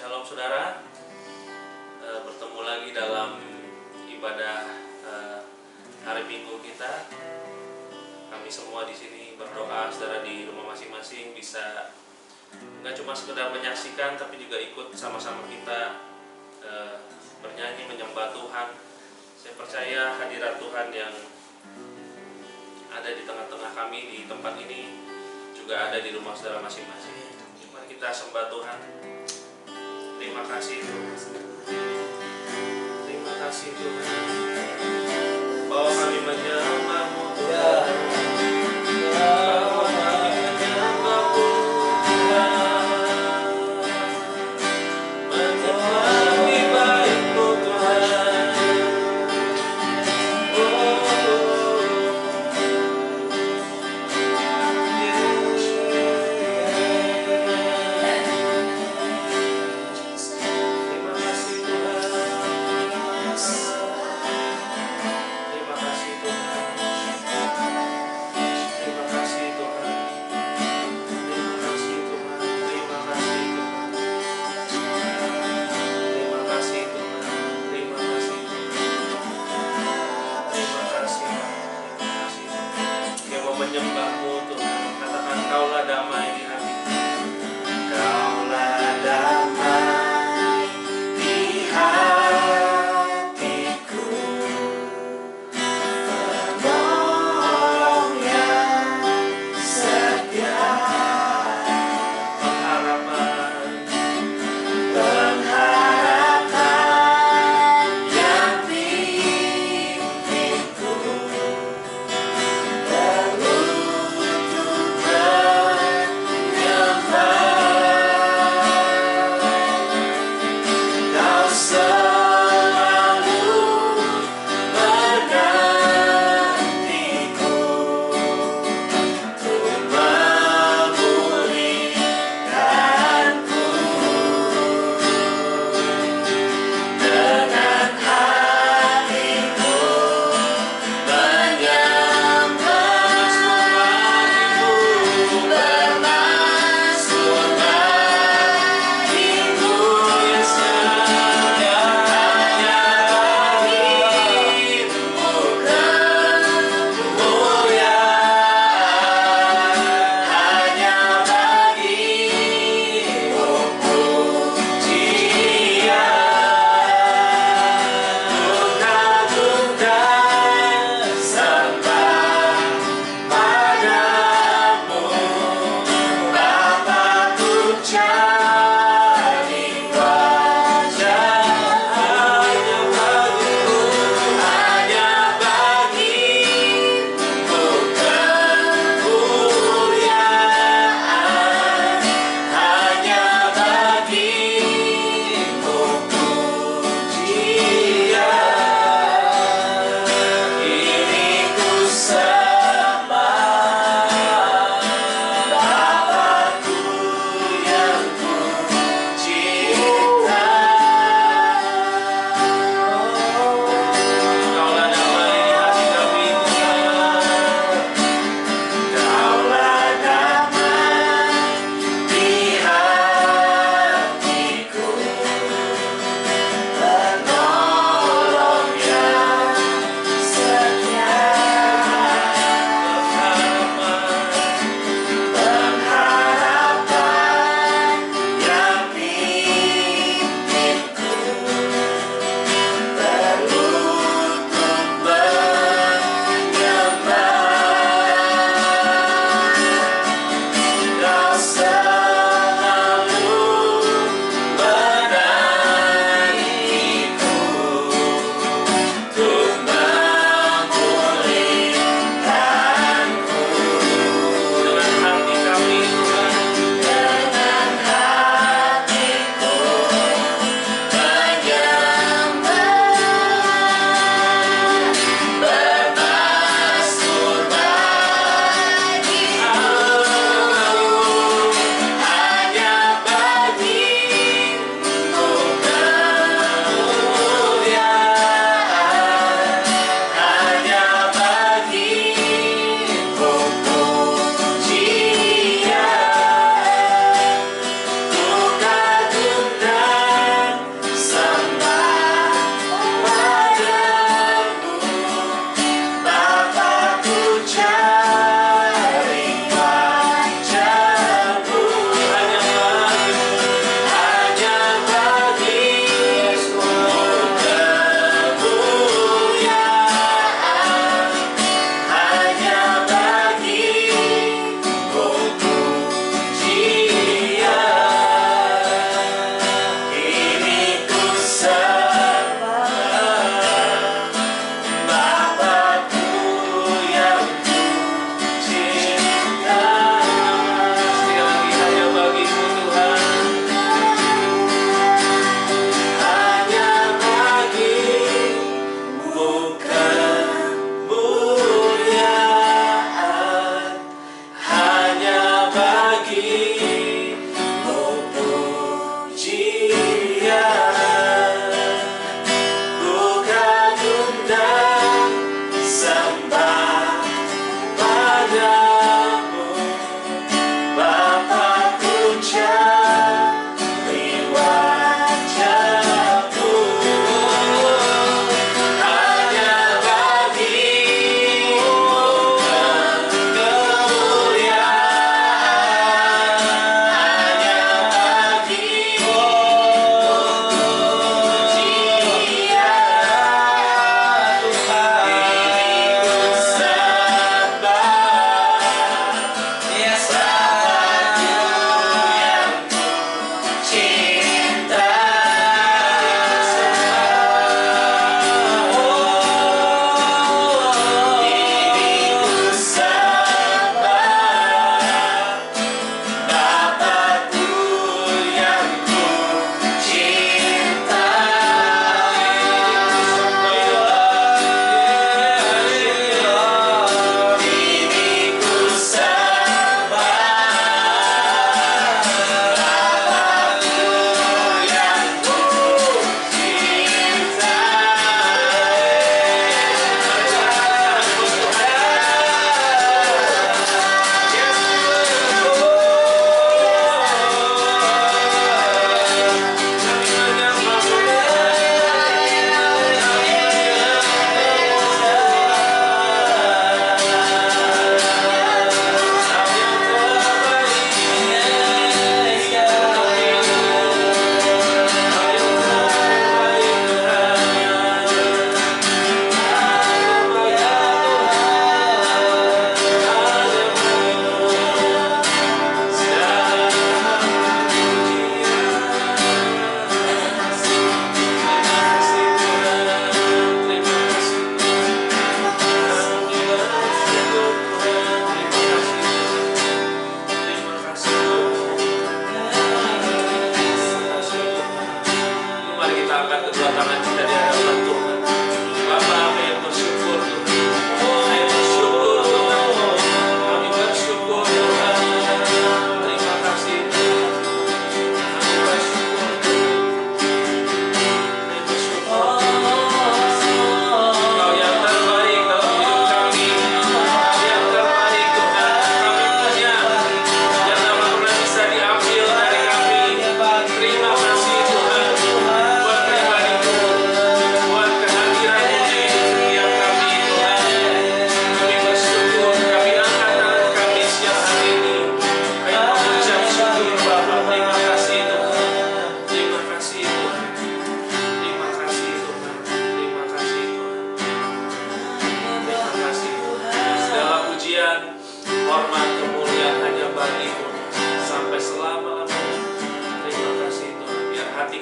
Shalom saudara, bertemu lagi dalam ibadah hari Minggu kita. Kami semua di sini berdoa, saudara di rumah masing-masing bisa nggak cuma sekedar menyaksikan, tapi juga ikut sama-sama kita bernyanyi menyembah Tuhan. Saya percaya hadirat Tuhan yang ada di tengah-tengah kami di tempat ini juga ada di rumah saudara masing-masing. Mari kita sembah Tuhan. Terima kasih Tuhan. Terima kasih Tuhan. Bahwa kami menyembah-Mu Tuhan. Bahwa kami menyembah-Mu Tuhan. Menikmati baik-Mu Tuhan.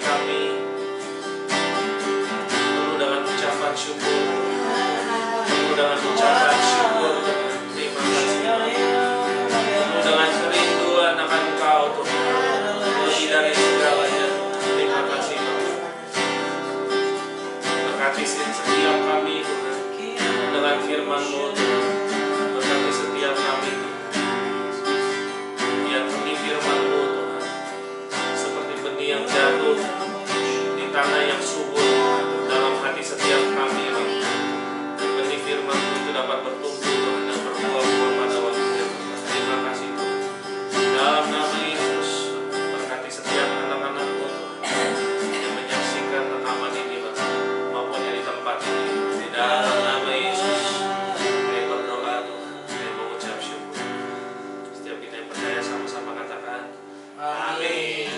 kami penuh dengan ucapan syukur, penuh dengan ucapan syukur. Terima kasih penuh dengan kerinduan akan Engkau Tuhan, lebih dari segalanya. Terima kasih Bapa. Berkati setiap kami Tuhan dengan firman-Mu Tuhan. Berkati setiap kami biar benih firman-Mu Tuhan seperti benih yang jatuh di tanah yang subur dalam hati setiap kami Bapa. Dan benih firman-Mu itu dapat bertumbuh Tuhan dan berbuah-buah pada waktunya Tuhan. Terima kasih Tuhan. Dalam nama Yesus, berkati setiap anak-anak-Mu Tuhan yang menyaksikan rekaman ini Bapa, maupun yang di tempat ini. Di dalam nama Yesus, kami berdoa Tuhan, kami mengucap syukur. Setiap kita yang percaya sama-sama katakan amin.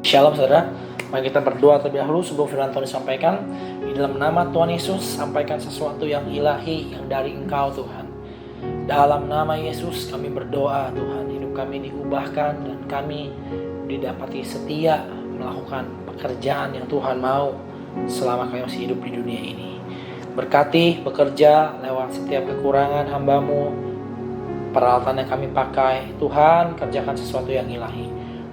Shalom saudara, mari kita berdoa terlebih dahulu sebelum firman Tuhan disampaikan. Di dalam nama Tuhan Yesus, sampaikan sesuatu yang ilahi yang dari Engkau Tuhan. Dalam nama Yesus kami berdoa Tuhan, hidup kami diubahkan dan kami didapati setia melakukan pekerjaan yang Tuhan mau selama kami masih hidup di dunia ini. Berkati bekerja lewat setiap kekurangan hamba-Mu, peralatan yang kami pakai. Tuhan, kerjakan sesuatu yang ilahi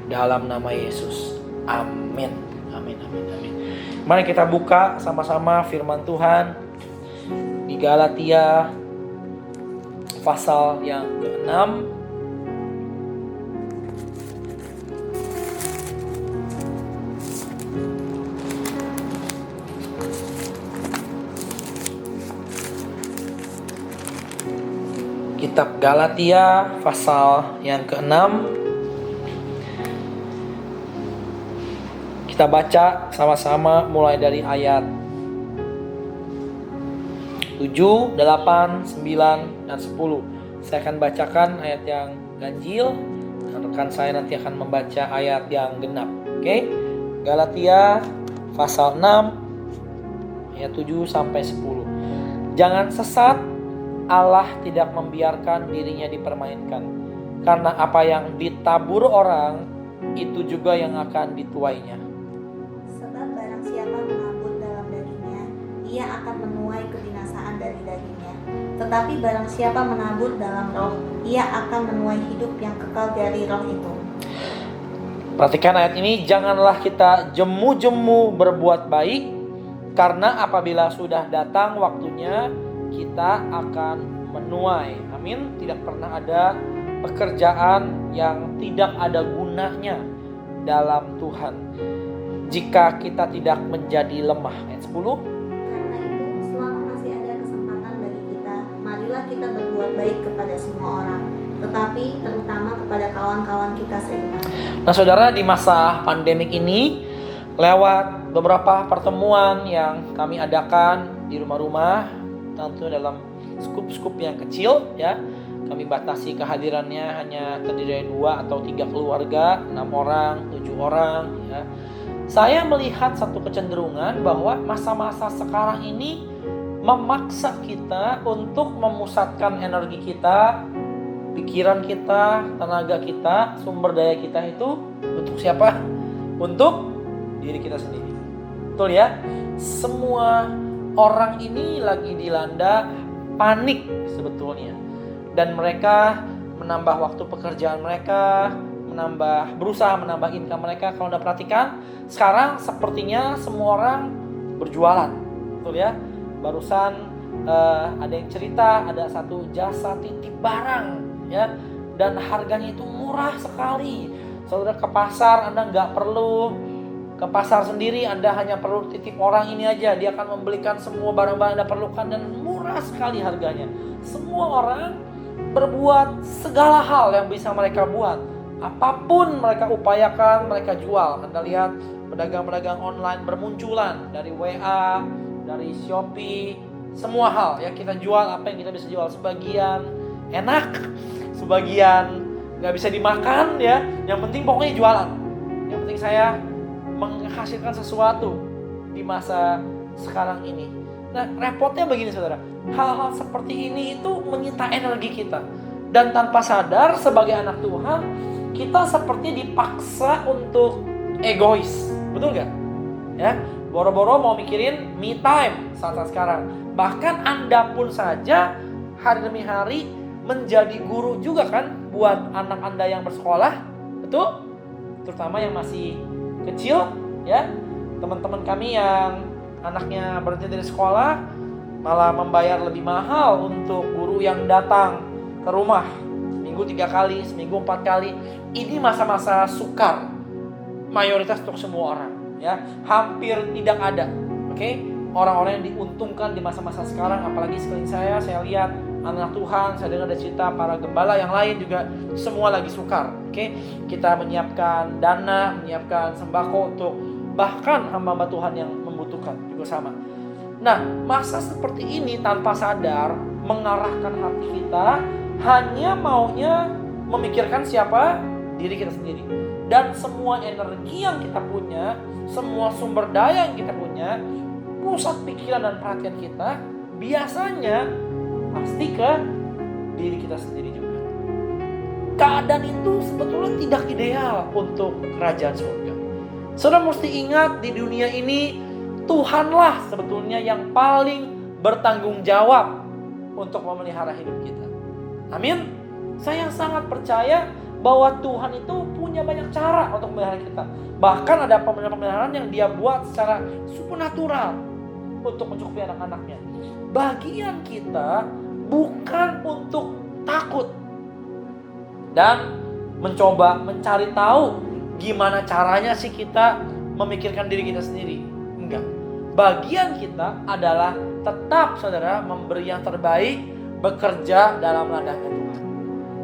dalam nama Yesus. Amin. Amin, amin, amin. Mari kita buka sama-sama firman Tuhan di Galatia pasal yang ke-6. Kitab Galatia pasal yang ke-6. Kita baca sama-sama mulai dari ayat 7, 8, 9, dan 10. Saya akan bacakan ayat yang ganjil dan rekan saya nanti akan membaca ayat yang genap. Oke? Galatia pasal 6 ayat 7 sampai 10. Jangan sesat, Allah tidak membiarkan dirinya dipermainkan. Karena apa yang ditabur orang, itu juga yang akan dituainya. Siapa menabur dalam dagingnya, ia akan menuai kebinasaan dari dagingnya. Tetapi barang siapa menabur dalam roh, ia akan menuai hidup yang kekal dari roh itu. Perhatikan ayat ini, janganlah kita jemu-jemu berbuat baik, karena apabila sudah datang waktunya, kita akan menuai. Amin. Tidak pernah ada pekerjaan yang tidak ada gunanya dalam Tuhan jika kita tidak menjadi lemah. Ayat 10. Karena itu, selama masih ada kesempatan bagi kita, marilah kita berbuat baik kepada semua orang, tetapi terutama kepada kawan-kawan kita seiman. Nah saudara, di masa pandemik ini, lewat beberapa pertemuan yang kami adakan di rumah-rumah, tentu dalam skup-skup yang kecil ya, kami batasi kehadirannya hanya terdiri dari 2 atau 3 keluarga, 6 orang, 7 orang ya. Saya melihat satu kecenderungan bahwa masa-masa sekarang ini memaksa kita untuk memusatkan energi kita, pikiran kita, tenaga kita, sumber daya kita itu untuk siapa? Untuk diri kita sendiri. Betul ya? Semua orang ini lagi dilanda panik sebetulnya. Dan mereka menambah waktu pekerjaan mereka, berusaha menambah income mereka. Kalau Anda perhatikan, sekarang sepertinya semua orang berjualan, betul ya? Barusan ada yang cerita, ada satu jasa titip barang, ya, dan harganya itu murah sekali. Saudara ke pasar, Anda nggak perlu ke pasar sendiri, Anda hanya perlu titip orang ini aja, dia akan membelikan semua barang-barang Anda perlukan dan murah sekali harganya. Semua orang berbuat segala hal yang bisa mereka buat. Apapun mereka upayakan, mereka jual. Anda lihat pedagang-pedagang online bermunculan dari WA, dari Shopee, semua hal ya, kita jual apa yang kita bisa jual. Sebagian enak, sebagian nggak bisa dimakan ya. Yang penting pokoknya jualan. Yang penting saya menghasilkan sesuatu di masa sekarang ini. Nah repotnya begini saudara, hal-hal seperti ini itu menyita energi kita. Dan tanpa sadar sebagai anak Tuhan, kita seperti dipaksa untuk egois. Betul nggak? Ya, boro-boro mau mikirin me time saat sekarang. Bahkan Anda pun saja hari demi hari menjadi guru juga kan buat anak Anda yang bersekolah. Betul? Terutama yang masih kecil, ya. Teman-teman kami yang anaknya berhenti dari sekolah malah membayar lebih mahal untuk guru yang datang ke rumah seminggu 3 kali, seminggu 4 kali. Ini masa-masa sukar mayoritas untuk semua orang, ya. Hampir tidak ada, oke? Orang-orang yang diuntungkan di masa-masa sekarang, apalagi sekeliling saya lihat anak Tuhan, saya dengar dari cerita para gembala yang lain juga semua lagi sukar, oke? Kita menyiapkan dana, menyiapkan sembako untuk bahkan hamba-hamba Tuhan yang membutuhkan juga sama. Nah, masa seperti ini tanpa sadar mengarahkan hati kita hanya maunya memikirkan siapa? Diri kita sendiri. Dan semua energi yang kita punya, semua sumber daya yang kita punya, pusat pikiran dan perhatian kita biasanya pasti ke diri kita sendiri juga. Keadaan itu sebetulnya tidak ideal untuk kerajaan surga. Saudara mesti ingat, di dunia ini Tuhanlah sebetulnya yang paling bertanggung jawab untuk memelihara hidup kita. Amin. Saya sangat percaya bahwa Tuhan itu punya banyak cara untuk memelihara kita. Bahkan ada pemeliharaan yang Dia buat secara supernatural untuk mencukupi anak-anaknya. Bagian kita bukan untuk takut dan mencoba mencari tahu gimana caranya sih kita memikirkan diri kita sendiri. Enggak. Bagian kita adalah tetap, saudara, memberi yang terbaik, bekerja dalam ladangnya Tuhan.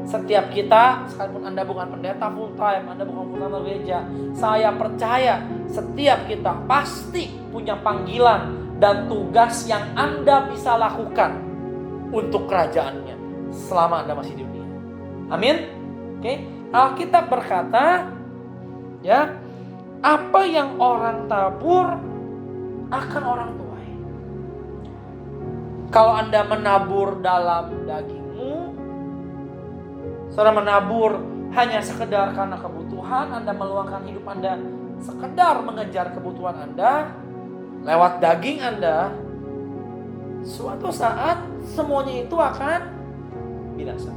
Setiap kita, sekalipun Anda bukan pendeta full time, Anda bukan full time gereja, saya percaya setiap kita pasti punya panggilan dan tugas yang Anda bisa lakukan untuk kerajaannya selama Anda masih di dunia. Amin. Oke. Alkitab berkata, ya, apa yang orang tabur akan orang tuai. Kalau Anda menabur dalam dagingmu, saudara menabur hanya sekedar karena kebutuhan, Anda meluangkan hidup Anda sekedar mengejar kebutuhan Anda lewat daging Anda, suatu saat semuanya itu akan binasa.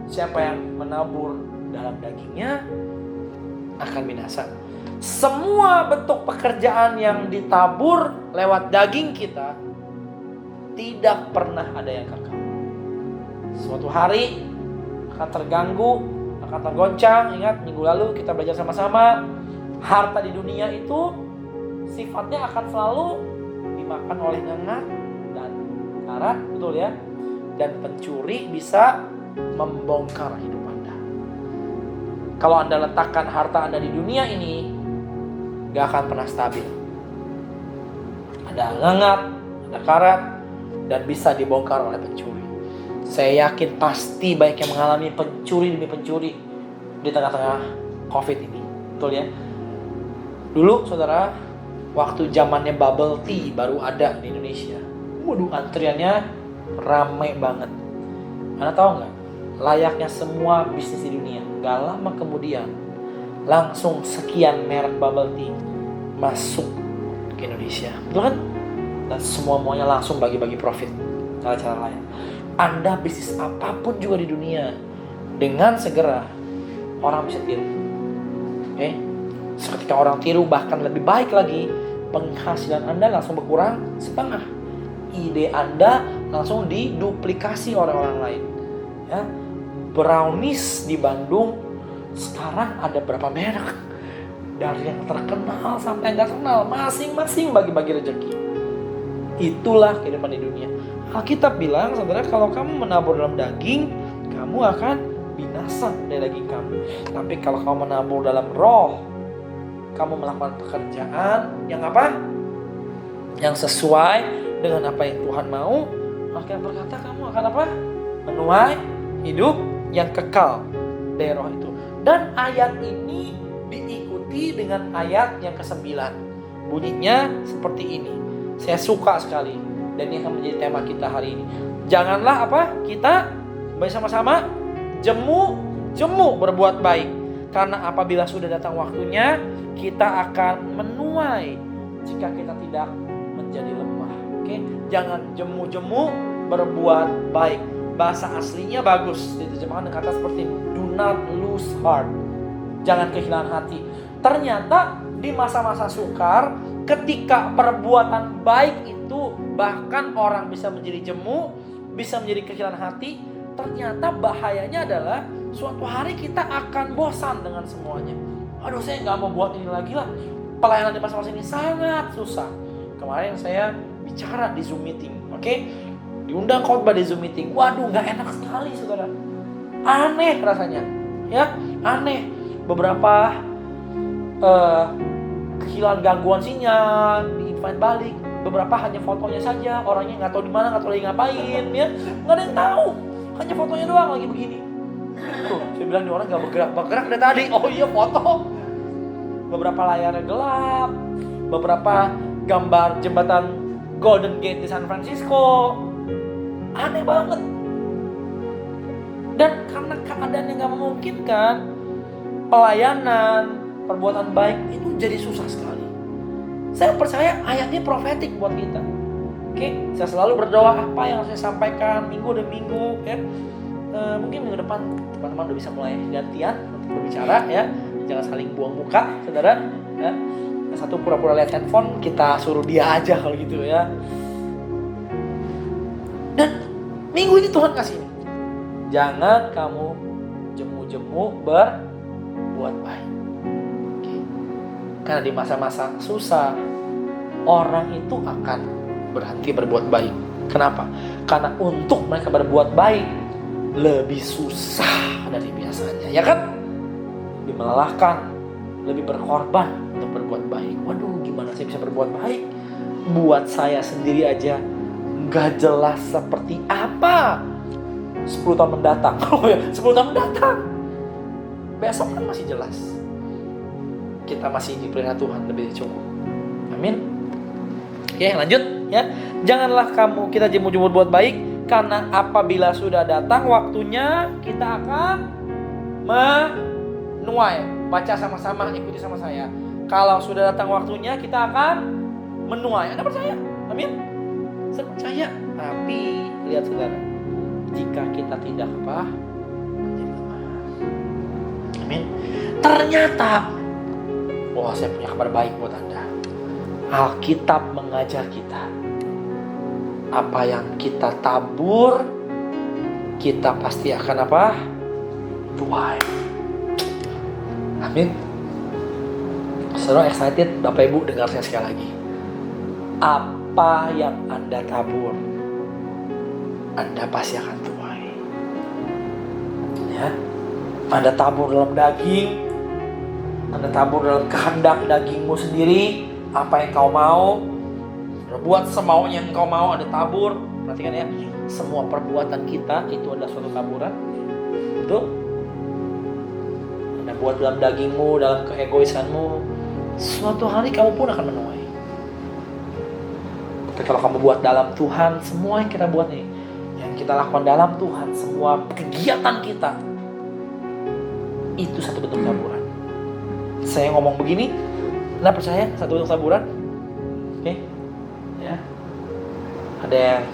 Siapa yang menabur dalam dagingnya akan binasa. Semua bentuk pekerjaan yang ditabur lewat daging kita tidak pernah ada yang kekal. Suatu hari akan terganggu, akan tergoncang. Ingat minggu lalu kita belajar sama-sama, harta di dunia itu sifatnya akan selalu dimakan oleh nyengat dan karat, betul ya? Dan pencuri bisa membongkar hidup Anda. Kalau Anda letakkan harta Anda di dunia ini, gak akan pernah stabil. Ada nyengat, ada karat, dan bisa dibongkar oleh pencuri. Saya yakin pasti banyak yang mengalami pencuri demi pencuri di tengah-tengah COVID ini, betul ya? Dulu saudara, waktu zamannya bubble tea baru ada di Indonesia, waduh antriannya ramai banget. Anda tahu nggak? Layaknya semua bisnis di dunia, gak lama kemudian langsung sekian merek bubble tea masuk ke Indonesia, betul kan? Dan semuanya langsung bagi-bagi profit, cara-cara lain. Anda bisnis apapun juga di dunia, dengan segera orang bisa tiru. Oke? Seketika orang tiru, bahkan lebih baik lagi, penghasilan Anda langsung berkurang setengah. Ide Anda langsung diduplikasi oleh orang lain. Ya, brownies di Bandung sekarang ada berapa merek, dari yang terkenal sampai yang gak terkenal, masing-masing bagi-bagi rezeki. Itulah kehidupan di dunia. Alkitab bilang, saudara, kalau kamu menabur dalam daging, kamu akan binasa dari daging kamu. Tapi kalau kamu menabur dalam roh, kamu melakukan pekerjaan yang apa? Yang sesuai dengan apa yang Tuhan mau, Alkitab berkata kamu akan apa? Menuai hidup yang kekal dari roh itu. Dan ayat ini diikuti dengan ayat yang ke-9. Bunyinya seperti ini. Saya suka sekali, dan ini akan menjadi tema kita hari ini. Janganlah apa? Kita Mari sama-sama jemu berbuat baik. Karena apabila sudah datang waktunya, kita akan menuai jika kita tidak menjadi lemah. Oke, jangan jemu berbuat baik. Bahasa aslinya bagus, diterjemahkan dengan kata seperti ini, do not lose heart. Jangan kehilangan hati. Ternyata di masa-masa sukar, ketika perbuatan baik itu bahkan orang bisa menjadi jemu, bisa menjadi kehilangan hati. Ternyata bahayanya adalah suatu hari kita akan bosan dengan semuanya. Aduh, saya nggak mau buat ini lagi lah. Pelayanan di masa-masa ini sangat susah. Kemarin saya bicara di Zoom meeting, oke? Diundang khotbah di Zoom meeting. Waduh, nggak enak sekali, saudara. Aneh rasanya, ya, aneh. Beberapa kehilangan gangguan sinyal, di-invite balik. Beberapa hanya fotonya saja, orangnya nggak tahu di mana, nggak tahu lagi ngapain, ya, nggak ada yang tahu. Hanya fotonya doang lagi begini. Tuh, saya bilang nih orang nggak bergerak dari tadi. Oh iya, foto. Beberapa layarnya gelap, beberapa gambar jembatan Golden Gate di San Francisco. Aneh banget. Dan karena keadaan yang gak memungkinkan, pelayanan, perbuatan baik itu jadi susah sekali. Saya percaya ayatnya profetik buat kita. Oke, saya selalu berdoa apa yang saya sampaikan minggu demi minggu, ya. Mungkin minggu depan teman-teman udah bisa mulai gantian untuk berbicara, ya. Jangan saling buang muka, saudara. Ya. Yang satu pura-pura lihat handphone, kita suruh dia aja kalau gitu, ya. Dan minggu ini Tuhan kasih ini. Jangan kamu jemu-jemu berbuat baik. Oke. Karena di masa-masa susah, orang itu akan berhenti berbuat baik. Kenapa? Karena untuk mereka berbuat baik lebih susah dari biasanya, ya kan? Lebih melelahkan, lebih berkorban untuk berbuat baik. Waduh, gimana saya bisa berbuat baik? Buat saya sendiri aja gak jelas seperti apa 10 tahun mendatang. Oh ya, 10 tahun mendatang. Besok kan masih jelas. Kita masih dipelihara Tuhan lebih dari cukup. Amin. Oke, lanjut ya. Janganlah kita jemu-jemu buat baik, karena apabila sudah datang waktunya, kita akan menuai. Baca sama-sama, ikuti sama saya. Kalau sudah datang waktunya, kita akan menuai. Anda percaya? Amin. Saya percaya. Tapi lihat saudara, jika kita tidak menjadi lemah. Amin. Ternyata, saya punya kabar baik buat Anda. Alkitab mengajar kita, apa yang kita tabur, kita pasti akan tuai. Amin. Saudara excited, Bapak Ibu dengar saya sekali lagi. Apa yang Anda tabur, Anda pasti akan tuai. Ya, Anda tabur dalam daging, Anda tabur dalam kehendak dagingmu sendiri. Apa yang kau mau, buat semaunya yang kau mau, Anda tabur. Perhatikan ya, semua perbuatan kita itu adalah suatu taburan. Betul? Anda buat dalam dagingmu, dalam keegoisanmu, suatu hari kamu pun akan menuai. Tapi kalau kamu buat dalam Tuhan, semua yang kita buat nih, yang kita lakukan dalam Tuhan, semua kegiatan kita, itu satu bentuk taburan. Saya ngomong begini, Anda percaya satu bentuk taburan? Oke? Ya. Ada yang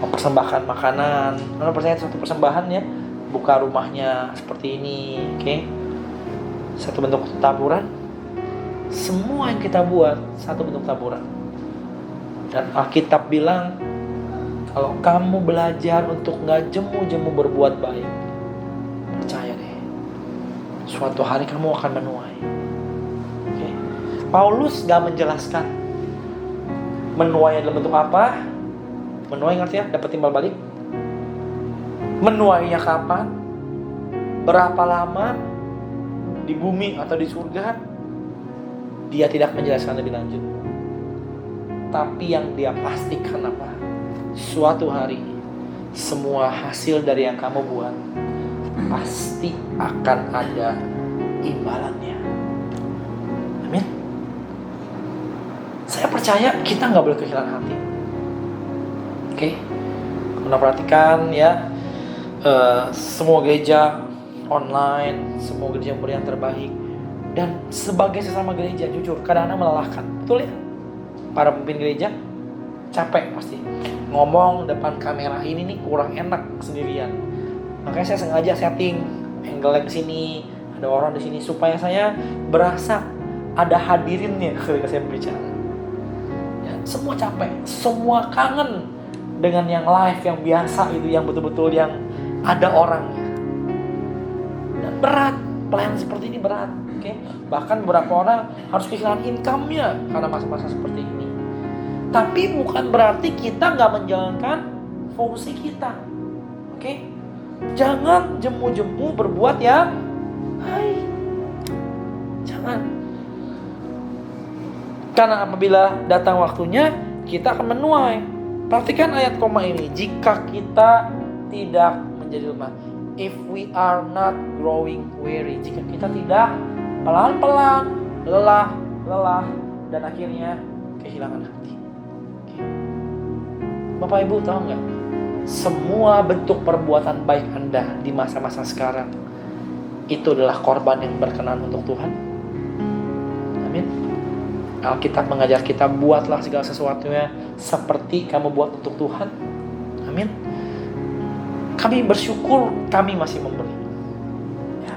mempersembahkan makanan, Anda percaya satu persembahan ya? Buka rumahnya seperti ini, oke? Satu bentuk taburan. Semua yang kita buat satu bentuk taburan. Dan Alkitab bilang, kalau kamu belajar untuk gak jemu-jemu berbuat baik, percaya deh, suatu hari kamu akan menuai. Okay. Paulus gak menjelaskan menuai dalam bentuk apa. Menuai ngerti ya? Dapat timbal balik. Menuainya kapan? Berapa lama? Di bumi atau di surga? Dia tidak menjelaskan lebih lanjut. Tapi yang dia pastikan apa? Suatu hari semua hasil dari yang kamu buat pasti akan ada imbalannya. Amin. Saya percaya kita gak boleh kehilangan hati. Oke? Kita perhatikan ya, semua gereja online, semua gereja memberi yang terbaik. Dan sebagai sesama gereja, jujur kadang-kadang melelahkan, betul ya? Para pemimpin gereja capek pasti. Ngomong depan kamera ini nih kurang enak sendirian. Makanya saya sengaja setting angle ke sini, ada orang di sini supaya saya berasa ada hadirinnya ketika saya berbicara. Ya, semua capek, semua kangen dengan yang live, yang biasa itu, yang betul-betul yang ada orangnya. Dan berat, pelayanan seperti ini berat. Okay? Bahkan beberapa orang harus kehilangan income-nya karena masa-masa seperti ini. Tapi bukan berarti kita nggak menjalankan fungsi kita. Oke? Jangan jemu-jemu berbuat yang baik. Jangan. Karena apabila datang waktunya, kita akan menuai. Perhatikan ayat koma ini. Jika kita tidak menjadi lemah. If we are not growing weary. Jika kita tidak pelan-pelan, lelah, dan akhirnya kehilangan hati. Bapak Ibu tahu nggak? Semua bentuk perbuatan baik Anda di masa-masa sekarang itu adalah korban yang berkenan untuk Tuhan. Amin. Alkitab mengajar kita, buatlah segala sesuatunya seperti kamu buat untuk Tuhan. Amin. Kami bersyukur kami masih memberi. Ya.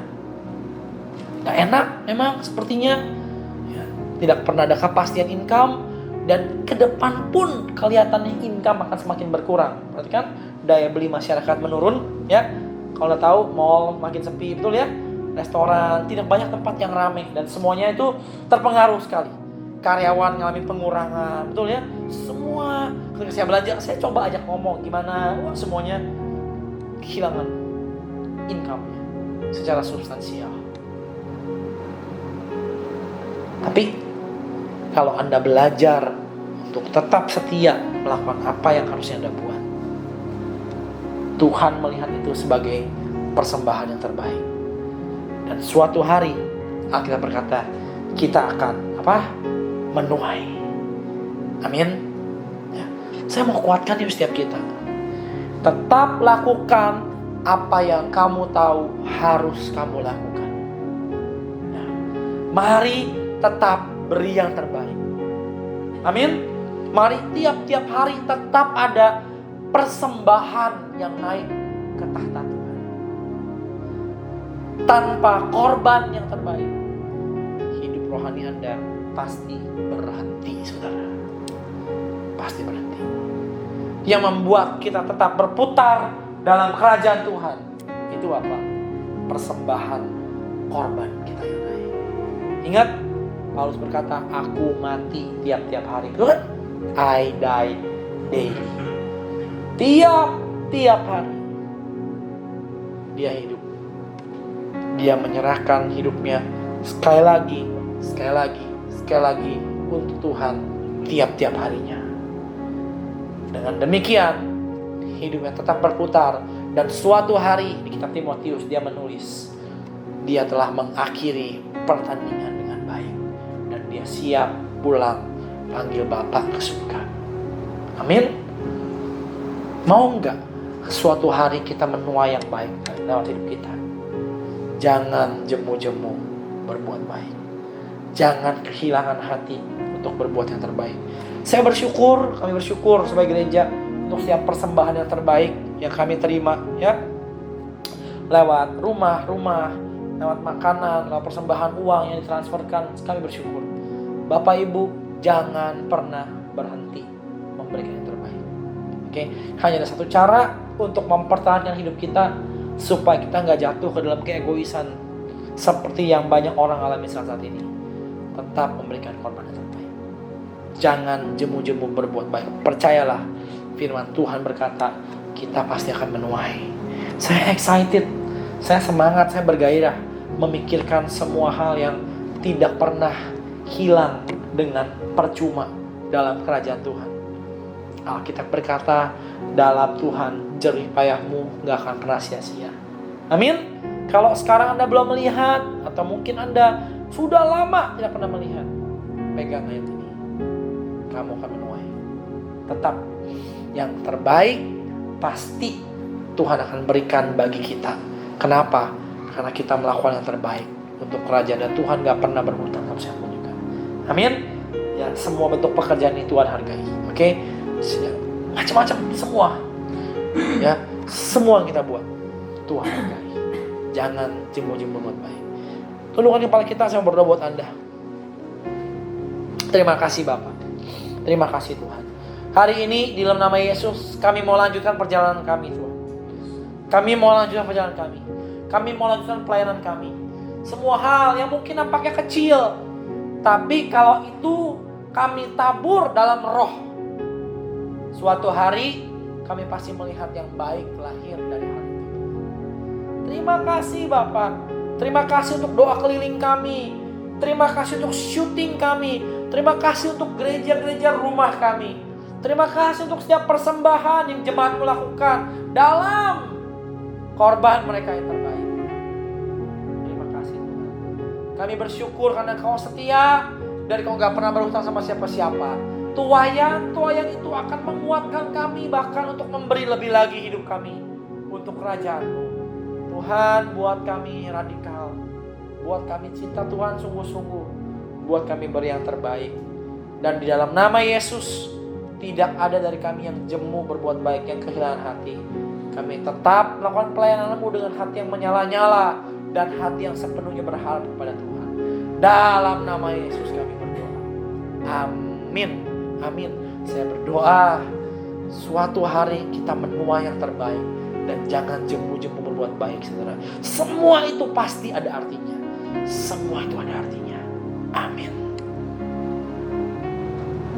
Gak enak memang sepertinya. Ya. Tidak pernah ada kepastian income. Dan ke depan pun kelihatannya income akan semakin berkurang. Berarti kan daya beli masyarakat menurun, ya. Kalau tahu mall makin sepi, betul ya. Restoran, tidak banyak tempat yang ramai dan semuanya itu terpengaruh sekali. Karyawan ngalamin pengurangan, betul ya. Semua ketika saya belanja, saya coba ajak ngomong gimana, wah semuanya kehilangan income-nya secara substansial. Tapi kalau Anda belajar untuk tetap setia melakukan apa yang harusnya Anda buat, Tuhan melihat itu sebagai persembahan yang terbaik. Dan suatu hari Alkitab berkata, kita akan menuai. Amin. Ya. Saya mau kuatkan itu setiap kita. Tetap lakukan apa yang kamu tahu harus kamu lakukan. Ya. Mari tetap beri yang terbaik. Amin. Mari tiap-tiap hari tetap ada persembahan yang naik ke tahta Tuhan. Tanpa korban yang terbaik, hidup rohani Anda pasti berhenti, saudara. Pasti berhenti. Yang membuat kita tetap berputar dalam kerajaan Tuhan, itu apa? Persembahan korban kita yang naik. Ingat, Paulus berkata, aku mati tiap-tiap hari. I die daily. Tiap-tiap hari dia hidup. Dia menyerahkan hidupnya sekali lagi untuk Tuhan tiap-tiap harinya. Dengan demikian hidupnya tetap berputar. Dan suatu hari di kitab Timotius dia menulis, dia telah mengakhiri pertandingan dengan baik. Dan dia siap pulang panggil Bapa ke surga. Amin. Mau enggak suatu hari kita menuai yang baik dalam hidup kita? Jangan jemu-jemu berbuat baik. Jangan kehilangan hati untuk berbuat yang terbaik. Kami bersyukur sebagai gereja untuk setiap persembahan yang terbaik yang kami terima, ya. Lewat rumah-rumah, lewat makanan, lewat persembahan uang yang ditransferkan, kami bersyukur. Bapak Ibu, jangan pernah berhenti memberikan yang terbaik. Oke, hanya ada satu cara untuk mempertahankan hidup kita supaya kita nggak jatuh ke dalam keegoisan seperti yang banyak orang alami saat ini. Tetap memberikan korban yang terbaik. Jangan jemu-jemu berbuat baik. Percayalah, firman Tuhan berkata, kita pasti akan menuai. Saya excited, saya semangat, saya bergairah memikirkan semua hal yang tidak pernah hilang dengan percuma dalam kerajaan Tuhan. Alkitab berkata, dalam Tuhan jerih payahmu gak akan pernah sia-sia. Amin. Kalau sekarang Anda belum melihat, atau mungkin Anda sudah lama tidak pernah melihat, pegang ayat ini, kamu akan menuai. Tetap yang terbaik pasti Tuhan akan berikan bagi kita. Kenapa? Karena kita melakukan yang terbaik untuk kerajaan, dan Tuhan gak pernah berhutang sama siapa juga. Amin. Ya, semua bentuk pekerjaan ini Tuhan hargai. Oke? Macam-macam semua. Ya, semua yang kita buat Tuhan hargai. Jangan jemu-jemu buat baik. Tundukkan kepala kita, saya berdoa buat Anda. Terima kasih Bapak. Terima kasih Tuhan. Hari ini di dalam nama Yesus, kami mau lanjutkan perjalanan kami Tuhan. Kami mau lanjutkan perjalanan kami. Kami mau lanjutkan pelayanan kami. Semua hal yang mungkin nampaknya kecil, tapi kalau itu kami tabur dalam roh, suatu hari kami pasti melihat yang baik lahir dari hal itu. Terima kasih Bapak. Terima kasih untuk doa keliling kami. Terima kasih untuk syuting kami. Terima kasih untuk gereja-gereja rumah kami. Terima kasih untuk setiap persembahan yang jemaat melakukan dalam korban mereka yang terbaik. Terima kasih Tuhan. Kami bersyukur karena Kau setia dan Kau gak pernah berhutang sama siapa-siapa. Tuayan itu akan menguatkan kami, bahkan untuk memberi lebih lagi hidup kami untuk kerajaan-Mu. Tuhan, buat kami radikal. Buat kami cinta Tuhan sungguh-sungguh. Buat kami beri yang terbaik. Dan di dalam nama Yesus, tidak ada dari kami yang jemu berbuat baik, yang kehilangan hati. Kami tetap melakukan pelayanan-Mu dengan hati yang menyala-nyala dan hati yang sepenuhnya berharap kepada Tuhan. Dalam nama Yesus kami berdoa. Amin. Amin. Saya berdoa suatu hari kita menuai yang terbaik. Dan jangan jemu-jemu berbuat baik, saudara. Semua itu pasti ada artinya. Semua itu ada artinya. Amin.